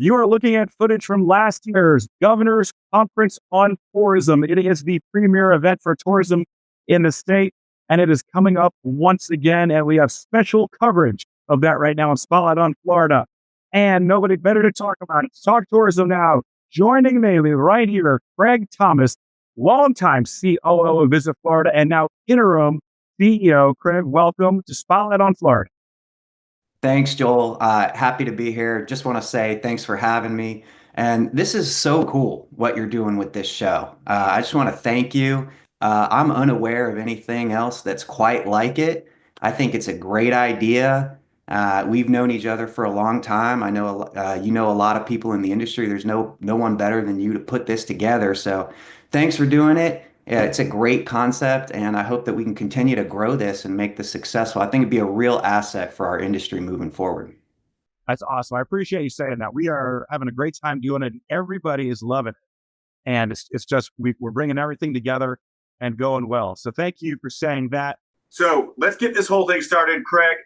You are looking at footage from last year's Governor's Conference on Tourism. It is the premier event for tourism in the state, and it is coming up once again. And we have special coverage of that right now in Spotlight on Florida. And nobody better to talk about it. Talk tourism now. Joining me right here, Craig Thomas, longtime COO of Visit Florida and now interim CEO. Craig, welcome to Spotlight on Florida. Thanks, Joel. Happy to be here. Just want to say thanks for having me. And this is so cool what you're doing with this show. I just want to thank you. I'm unaware of anything else that's quite like it. I think it's a great idea. We've known each other for a long time. I know you know a lot of people in the industry. There's no one better than you to put this together. So thanks for doing it. Yeah, it's a great concept, and I hope that we can continue to grow this and make this successful. I think it'd be a real asset for our industry moving forward. That's awesome. I appreciate you saying that. We are having a great time doing it. And everybody is loving it. And it's just, we're bringing everything together and going well. So thank you for saying that. So let's get this whole thing started, Craig.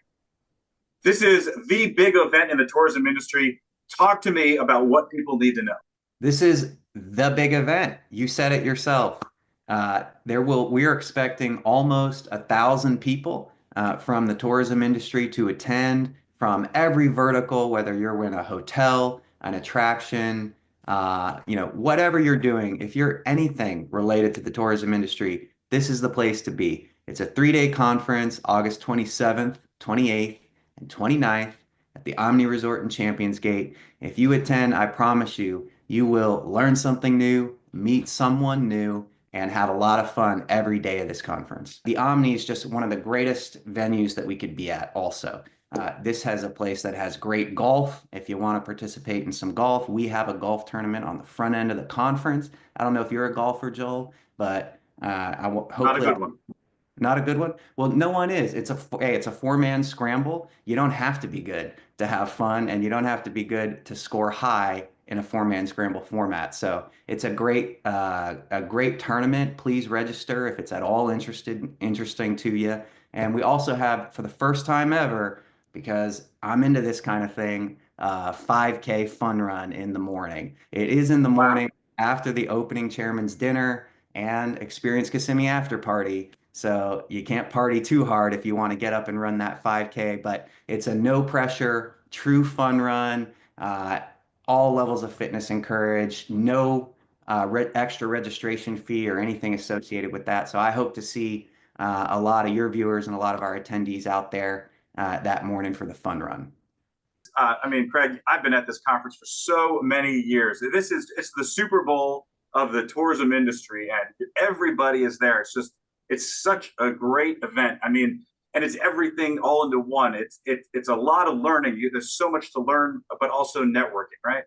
This is the big event in the tourism industry. Talk to me about what people need to know. This is the big event. You said it yourself. We are expecting almost 1,000 people from the tourism industry to attend from every vertical, whether you're in a hotel, an attraction, whatever you're doing. If you're anything related to the tourism industry, this is the place to be. It's a 3-day conference, August 27th, 28th, and 29th at the Omni Resort in Champions Gate. If you attend, I promise you, you will learn something new, meet someone new, and have a lot of fun every day of this conference. The Omni is just one of the greatest venues that we could be at also. This has a place that has great golf. If you want to participate in some golf, we have a golf tournament on the front end of the conference. I don't know if you're a golfer, Joel, but hopefully Not a good one. not a good one. Well, no one is. It's a four-man scramble. You don't have to be good to have fun, and you don't have to be good to score high in a four-man scramble format. So it's a great tournament. Please register if it's at all interesting to you. And we also have, for the first time ever, because I'm into this kind of thing, 5K fun run in the morning. It is in the morning after the opening chairman's dinner and Experience Kissimmee after party. So you can't party too hard if you want to get up and run that 5K, but it's a no pressure, true fun run. All levels of fitness encouraged, no extra registration fee or anything associated with that. So I hope to see a lot of your viewers and a lot of our attendees out there that morning for the fun run. Craig, I've been at this conference for so many years. It's the Super Bowl of the tourism industry, and everybody is there. It's such a great event. And it's everything all into one. It's a lot of learning. There's so much to learn, but also networking, right?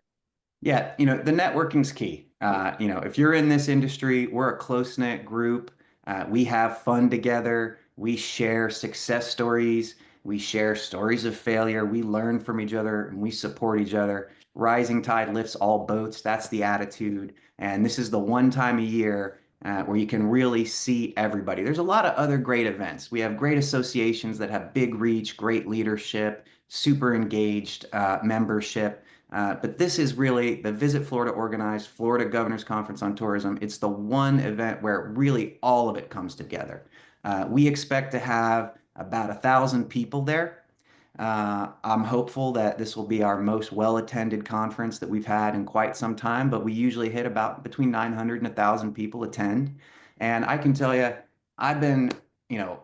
Yeah, the networking's key. If you're in this industry, we're a close-knit group. We have fun together. We share success stories. We share stories of failure. We learn from each other and we support each other. Rising tide lifts all boats. That's the attitude. And this is the one time a year where you can really see everybody. There's a lot of other great events. We have great associations that have big reach, great leadership, super engaged membership. But this is really the Visit Florida organized Florida Governor's Conference on Tourism. It's the one event where really all of it comes together. We expect to have about 1,000 people there. I'm hopeful that this will be our most well-attended conference that we've had in quite some time, but we usually hit about between 900 and 1,000 people attend. And I can tell you, I've been,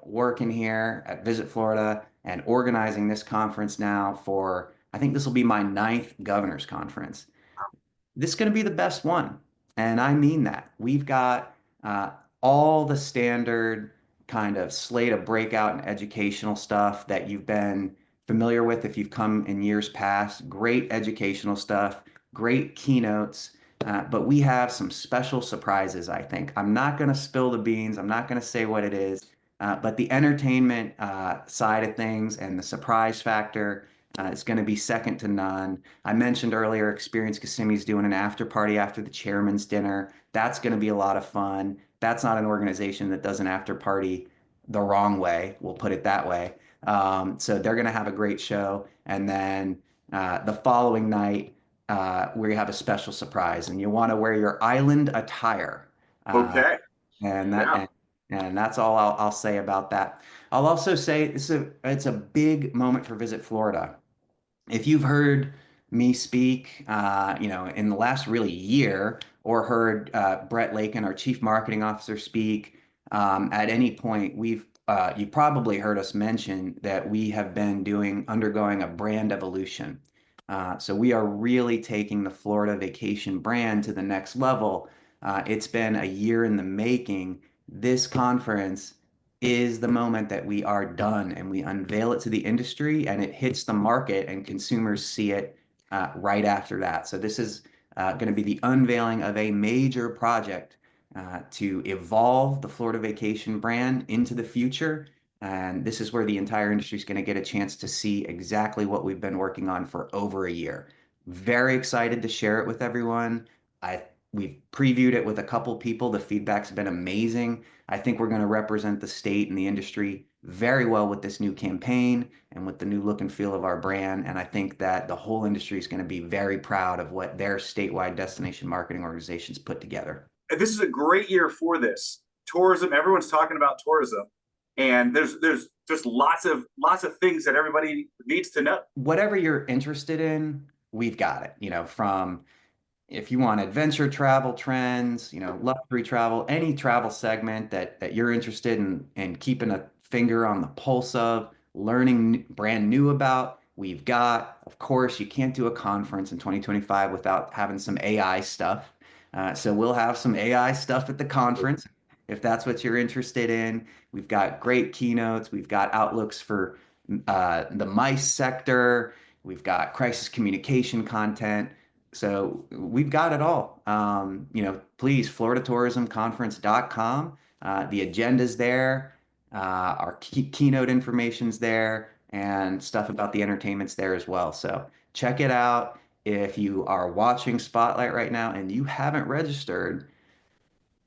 working here at Visit Florida and organizing this conference now for, I think this will be my 9th governor's conference. This is going to be the best one. And I mean that. We've got all the standard kind of slate of breakout and educational stuff that you've been familiar with if you've come in years past. Great educational stuff, great keynotes, but we have some special surprises, I think. I'm not going to spill the beans. I'm not going to say what it is, but the entertainment side of things and the surprise factor is going to be second to none. I mentioned earlier, Experience Kissimmee is doing an after party after the chairman's dinner. That's going to be a lot of fun. That's not an organization that does an after party the wrong way. We'll put it that way. So they're going to have a great show. And then the following night, we have a special surprise, and you want to wear your island attire. Uh, Okay. and that Yeah. and that's all I'll say about that. I'll also say it's a big moment for Visit Florida. If you've heard me speak, in the last really year, or heard Brett Lakin, our Chief Marketing Officer, speak at any point, you've probably heard us mention that we have been undergoing a brand evolution. So we are really taking the Florida Vacation brand to the next level. It's been a year in the making. This conference is the moment that we are done and we unveil it to the industry and it hits the market and consumers see it right after that. So this is going to be the unveiling of a major project to evolve the Florida Vacation brand into the future. And this is where the entire industry is going to get a chance to see exactly what we've been working on for over a year. Very excited to share it with everyone. We've previewed it with a couple people. The feedback's been amazing. I think we're going to represent the state and the industry very well with this new campaign and with the new look and feel of our brand. And I think that the whole industry is going to be very proud of what their statewide destination marketing organizations put together. This is a great year for this tourism. Everyone's talking about tourism, and there's just lots of things that everybody needs to know. Whatever you're interested in, we've got it. From if you want adventure travel trends, luxury travel, any travel segment that you're interested in keeping a finger on the pulse of, learning brand new about, we've got. Of course, you can't do a conference in 2025 without having some AI stuff. So we'll have some AI stuff at the conference if that's what you're interested in. We've got great keynotes. We've got outlooks for the MICE sector. We've got crisis communication content. So we've got it all. Please, FloridaTourismConference.com. The agenda's there. Our keynote information's there, and stuff about the entertainment's there as well. So check it out. If you are watching Spotlight right now and you haven't registered,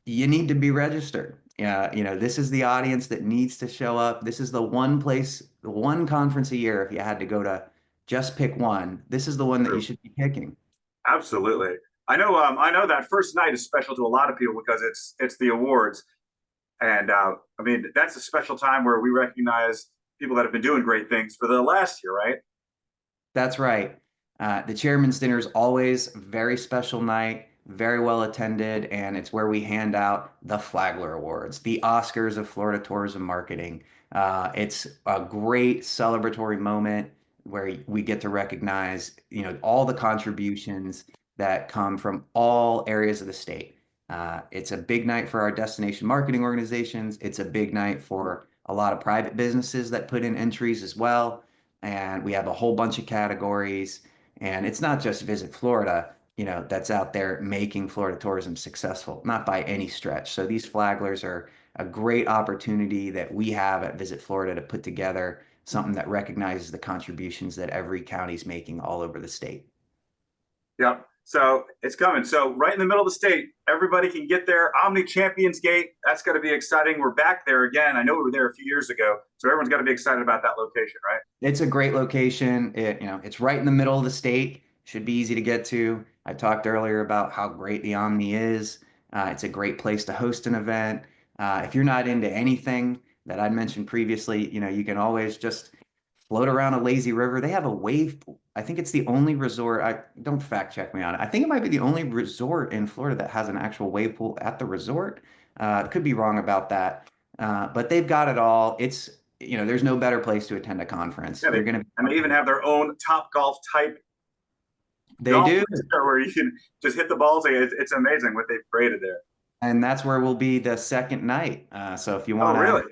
you need to be registered. This is the audience that needs to show up. This is the one place, the one conference a year. If you had to go to just pick one, this is the one that you should be picking. Absolutely. I know that first night is special to a lot of people because it's the awards. And that's a special time where we recognize people that have been doing great things for the last year, right? That's right. The Chairman's Dinner is always a very special night, very well attended, and it's where we hand out the Flagler Awards, the Oscars of Florida tourism marketing. It's a great celebratory moment where we get to recognize, all the contributions that come from all areas of the state. It's a big night for our destination marketing organizations. It's a big night for a lot of private businesses that put in entries as well. And we have a whole bunch of categories. And it's not just Visit Florida, that's out there making Florida tourism successful, not by any stretch. So these flaglers are a great opportunity that we have at Visit Florida to put together something that recognizes the contributions that every county is making all over the state. Yep. So it's coming. So right in the middle of the state, everybody can get there. Omni Champions Gate. That's going to be exciting. We're back there again. I know we were there a few years ago, so everyone's got to be excited about that location, right? It's a great location. It's right in the middle of the state. Should be easy to get to. I talked earlier about how great the Omni is. It's a great place to host an event. If you're not into anything that I'd mentioned previously, you can always just float around a lazy river. They have a wave pool. I think it's the only resort. Don't fact check me on it. I think it might be the only resort in Florida that has an actual wave pool at the resort. Could be wrong about that, but they've got it all. There's no better place to attend a conference. Yeah, they even have their own Top Golf type. They do, where you can just hit the balls. It's amazing what they've created there. And that's where we'll be the second night. So if you want really?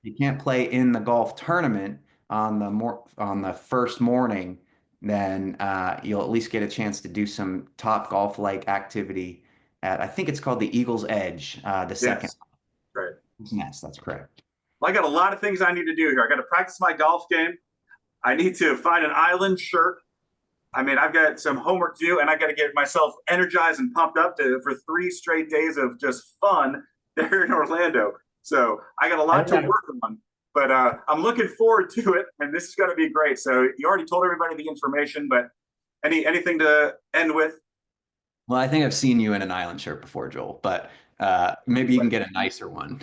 You can't play in the golf tournament on the first morning, then you'll at least get a chance to do some Top Golf like activity at, I think it's called the Eagles Edge, the second. Right. Yes, that's correct. Well, I got a lot of things I need to do here. I got to practice my golf game. I need to find an island shirt. I've got some homework to do, and I got to get myself energized and pumped up for 3 straight days of just fun there in Orlando. So I got a lot to work on, but I'm looking forward to it, and this is going to be great. So you already told everybody the information, but Anything to end with? Well, I think I've seen you in an island shirt before, Joel, but maybe you can get a nicer one.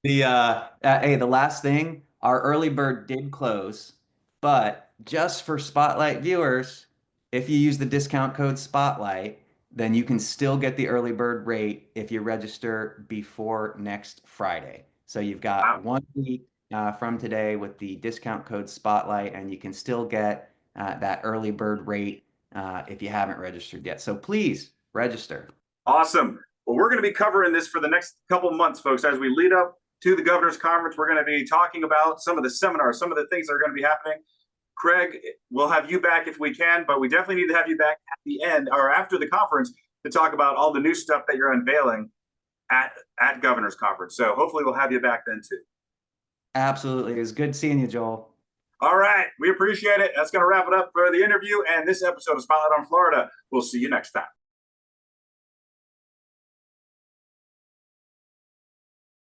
The last thing, our early bird did close, but just for Spotlight viewers, if you use the discount code Spotlight, then you can still get the early bird rate if you register before next Friday. So you've Wow. got 1 week from today with the discount code Spotlight, and you can still get that early bird rate if you haven't registered yet. So please register. Awesome. Well, we're going to be covering this for the next couple months, folks, as we lead up to the governor's conference. We're going to be talking about some of the seminars, some of the things that are going to be happening. Craig, we'll have you back if we can, but we definitely need to have you back at the end or after the conference to talk about all the new stuff that you're unveiling at governor's conference. So hopefully we'll have you back then too. Absolutely. It was good seeing you, Joel. All right. We appreciate it. That's going to wrap it up for the interview and this episode of Spotlight on Florida. We'll see you next time.